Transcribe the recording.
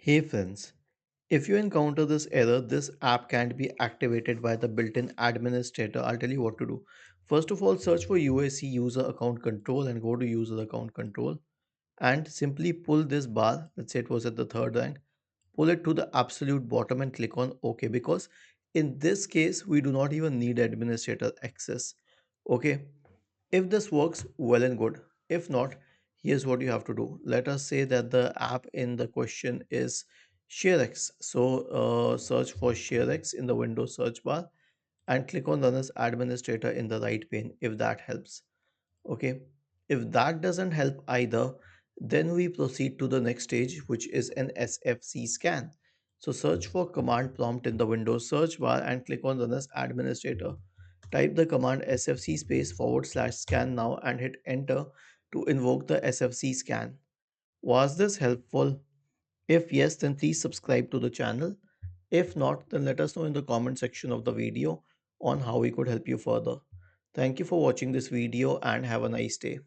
Hey friends, if you encounter this error, this app can't be activated by the built-in administrator. I'll tell you what to do. First of all, search for UAC user account control and go to user account control and simply pull this bar. Let's say it was at the third rank. Pull it to the absolute bottom and click on OK because in this case, we do not even need administrator access. Okay. If this works, well and good. If not, here's what you have to do. Let us say that the app in the question is ShareX. So search for ShareX in the Windows search bar and click on Run as Administrator in the right pane if that helps. Okay. If that doesn't help either, then we proceed to the next stage, which is an SFC scan. So search for command prompt in the Windows search bar and click on Run as Administrator. Type the command sfc space forward slash scan now and hit enter to invoke the sfc scan. Was this helpful? If yes, then please subscribe to the channel. If not, then let us know in the comment section of the video on how we could help you further. Thank you for watching this video and have a nice day.